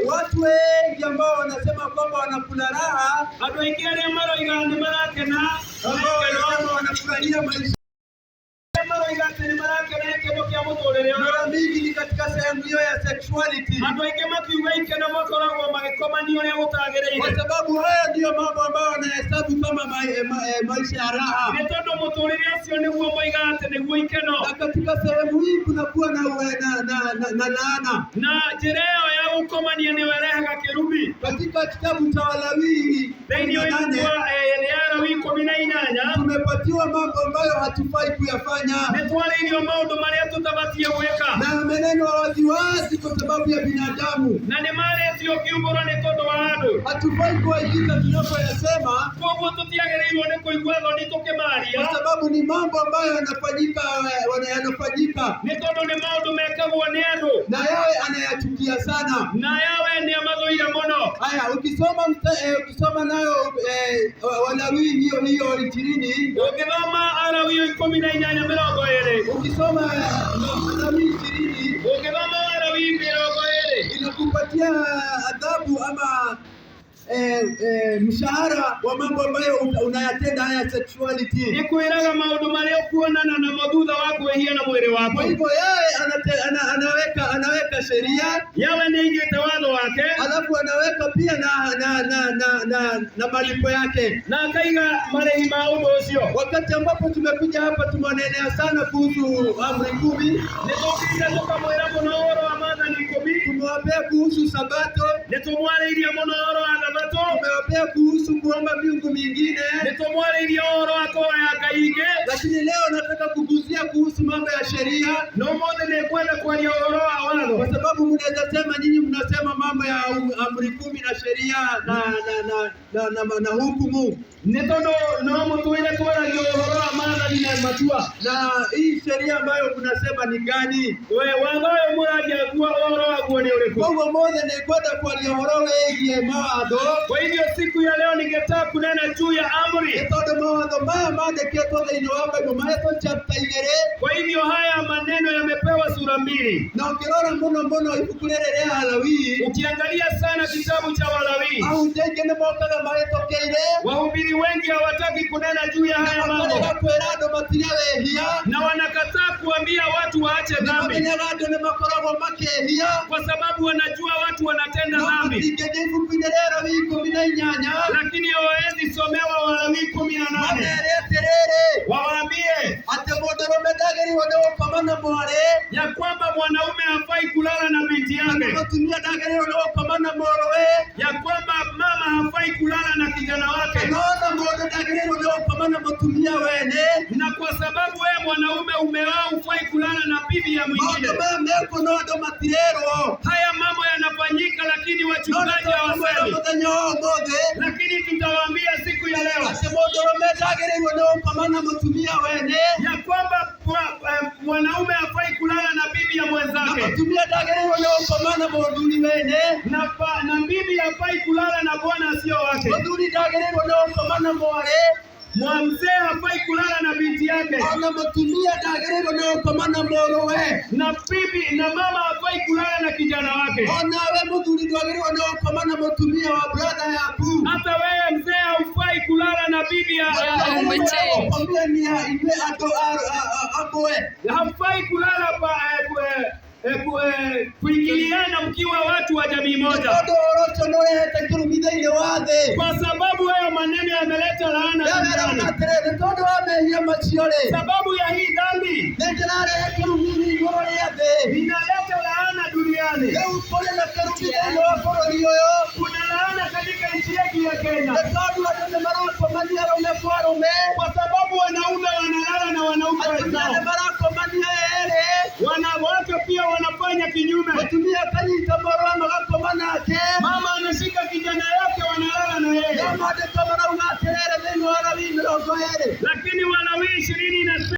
Watu wengi ambao wanasema kwamba wanakula raha, ambao wanafurahia maisha mara mingi ni katika sehemu hiyo ya sexuality, kwa sababu haya ndiyo mambo ambayo wanahesabu kama maisha ya raha. Na katika sehemu hii kunakuwa na laana. Katika kitabu cha Walawi tumepatiwa mambo ambayo hatufai kuyafanya, na maneno waziwazi kwa sababu ya binadamu. Hatufai kuagiza tunapoyasema, kwa sababu ni mambo ambayo yanafanyika, na yawe anayachukia sana. Haya, ukisoma nayo Walawi hiyo 20, ukisoma Walawi 20 inakupatia adhabu ama mshahara wa mambo ambayo unayatenda haya sexuality. Kwa hivyo yeye anaweka sheria, alafu anaweka pia na malipo yake. Wakati ambapo tumekuja hapa tumenenea sana kuhusu amri 10, tumewapea kuhusu Sabato, tumewapea kuhusu kuomba miungu mingine, lakini leo nataka kuguzia kuhusu mambo ya sheria, kwa sababu mnaweza sema nyinyi mnasema mambo ya amri 10 na sheria na hukumu, na hii sheria ambayo mnasema ni gani? Kwa hivyo siku ya leo ningetaka kunena juu ya amri. Kwa hivyo haya maneno yamepewa sura mbili. Ukiangalia sana kitabu cha Walawi, wahubiri wengi hawataki kunena juu ya haya mambo, na wanakataa kuambia watu waache dhambi, kwa sababu wanajua watu wanatenda dhambi, lakini hawawezi somewa Walawi 18 wawaambie ya kwamba mwanaume hafai kulala na binti yake, ya kwamba mama hafai kulala na kijana wake, na kwa sababu wewe mwanaume umeoa hufai kulala na bibi ya mwingine. Haya mambo yanafanyika, lakini wachungaji hawasemi. Lakini tutawaambia siku ya leo ya kwamba mwanaume hafai kulala na bibi ya mwenzake, na bibi hafai kulala na bwana asio wake. Mzee hafai kulala na binti yake, na bibi na mama hafai kulala na kijana wake. Hata wewe mzee haufai kulala na bibi ya hafai kulala kuingiliana mkiwa watu wa jamii moja, kwa sababu hayo maneno yameleta laana duniani. Sababu ya hii dhambi inaleta laana duniani. Kuna laana katika nchi yetu ya Kenya, kwa sababu wanaume wanalala na wanaume wenzao, wanawake pia wanafanya kinyume. Mama anashika kijana yake, wanalala na yeye, lakini Walawi 20